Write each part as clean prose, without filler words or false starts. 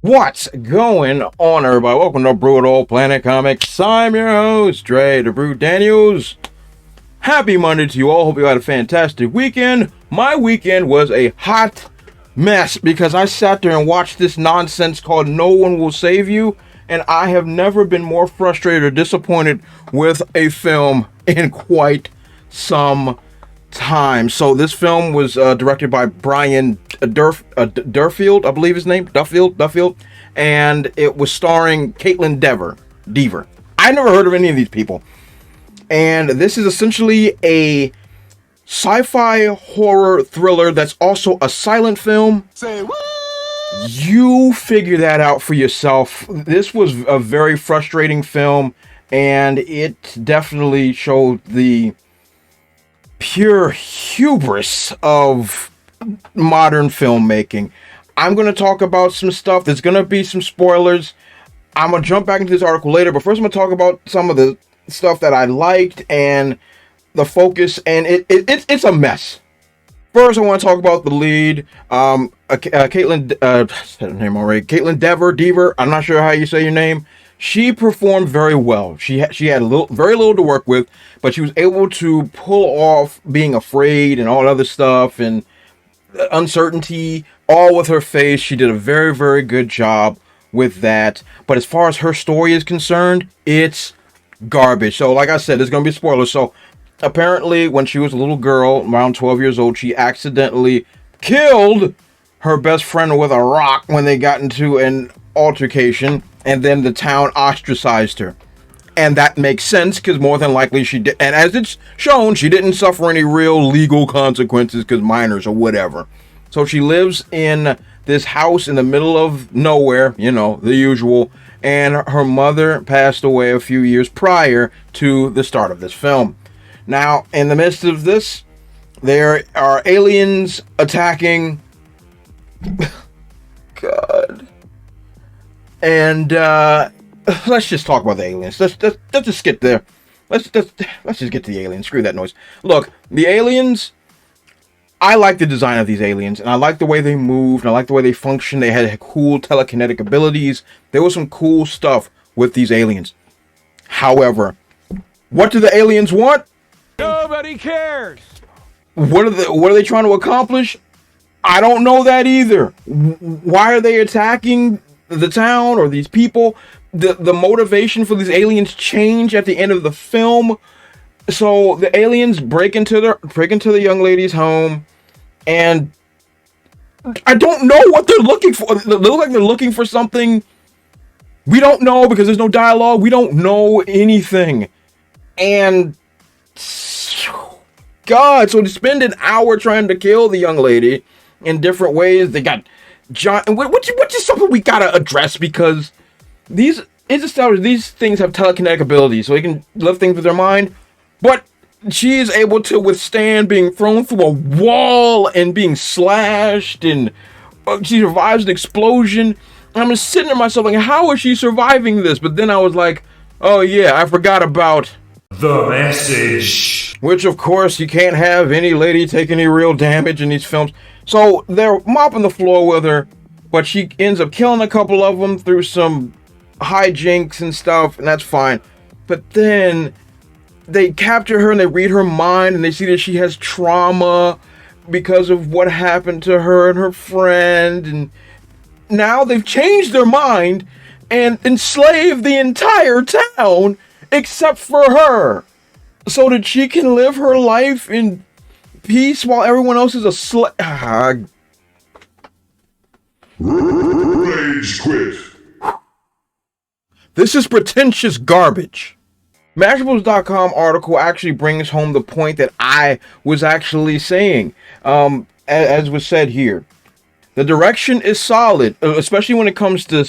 What's going on, everybody? Welcome to Brutal Planet Comics. I'm your host, Dre the Brute Daniels. Happy Monday to you all. Hope you had a fantastic weekend. My weekend was a hot mess because I sat there and watched this nonsense called No One Will Save You, and I have never been more frustrated or disappointed with a film in quite some time. So this film was directed by Brian Durfield, I believe his name, Duffield, and it was starring Caitlin Dever. I never heard of any of these people, and this is essentially a sci-fi horror thriller that's also a silent film. Say what? You figure that out for yourself. This was a very frustrating film, and it definitely showed the pure hubris of modern filmmaking. I'm going to talk about some stuff. There's going to be some spoilers. I'm going to jump back into this article later, but first I'm going to talk about some of the stuff that I liked and the focus, and it's a mess. First, I want to talk about the lead, Caitlin Dever. I'm not sure how you say your name. She performed very well. She had very little to work with, but she was able to pull off being afraid and all that other stuff and uncertainty, all with her face. She did a very, very good job with that. But as far as her story is concerned, it's garbage. So, like I said, there's going to be spoilers. So, apparently, when she was a little girl, around 12 years old, she accidentally killed her best friend with a rock when they got into an altercation, and then the town ostracized her. And that makes sense, because more than likely she did. And as it's shown, she didn't suffer any real legal consequences because minors or whatever. So she lives in this house in the middle of nowhere, you know, the usual. And her mother passed away a few years prior to the start of this film. Now, in the midst of this, there are aliens attacking. God. And let's just talk about the aliens. Let's just get there. Let's just get to the aliens. Screw that noise. Look, the aliens. I like the design of these aliens, and I like the way they moved, and I like the way they functioned. They had cool telekinetic abilities. There was some cool stuff with these aliens. However, what do the aliens want? Nobody cares. What are they trying to accomplish? I don't know that either. Why are they attacking the town or these people? The motivation for these aliens change at the end of the film. So the aliens break into the young lady's home, and I don't know what they're looking for. They look like they're looking for something. We don't know because there's no dialogue. We don't know anything. And God, so to spend an hour trying to kill the young lady in different ways. They got John, which is something we gotta address, because these things have telekinetic abilities, so they can lift things with their mind. But she is able to withstand being thrown through a wall and being slashed, and she survives an explosion. And I'm just sitting there myself like, how is she surviving this? But then I was like, oh yeah, I forgot about the message. Which, of course, you can't have any lady take any real damage in these films. So they're mopping the floor with her, but she ends up killing a couple of them through some hijinks and stuff, and that's fine. But then they capture her and they read her mind, and they see that she has trauma because of what happened to her and her friend. And now they've changed their mind and enslaved the entire town except for her, so that she can live her life in peace while everyone else is a Rage quit. This is pretentious garbage. Mashables.com article actually brings home the point that I was actually saying. As was said here, the direction is solid, especially when it comes to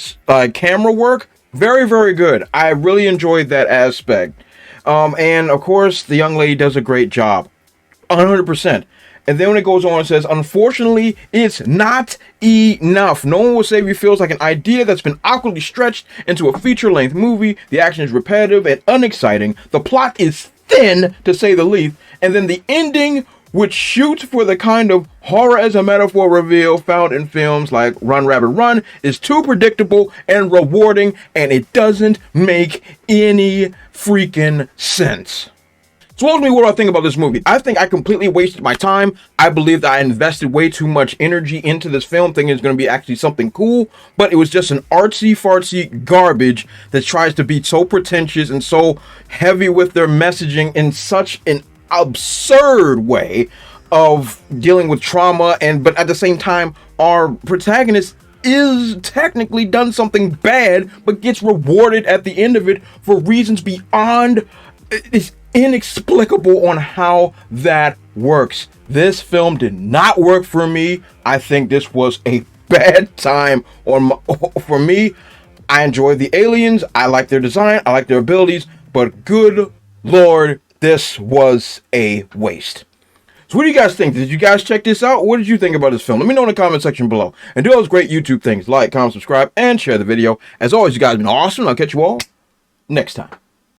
camera work. Very, very good. I really enjoyed that aspect. And of course, the young lady does a great job. 100%. And then when it goes on, it says, unfortunately, it's not enough. No One Will Save You feels like an idea that's been awkwardly stretched into a feature-length movie. The action is repetitive and unexciting. The plot is thin, to say the least. And then the ending which shoots for the kind of horror as a metaphor reveal found in films like Run Rabbit Run, is too predictable and rewarding, and it doesn't make any freaking sense. So ultimately, what do I think about this movie? I think I completely wasted my time. I believe that I invested way too much energy into this film, thinking it's going to be actually something cool, but it was just an artsy-fartsy garbage that tries to be so pretentious and so heavy with their messaging in such an absurd way of dealing with trauma, but at the same time, our protagonist is technically done something bad, but gets rewarded at the end of it for reasons beyond... It's inexplicable on how that works. This film did not work for me. I think this was a bad time for me. I enjoyed the aliens. I like their design. I like their abilities. But good Lord, this was a waste. So what do you guys think? Did you guys check this out? What did you think about this film? Let me know in the comment section below. And do those great YouTube things. Like, comment, subscribe, and share the video. As always, you guys have been awesome. I'll catch you all next time.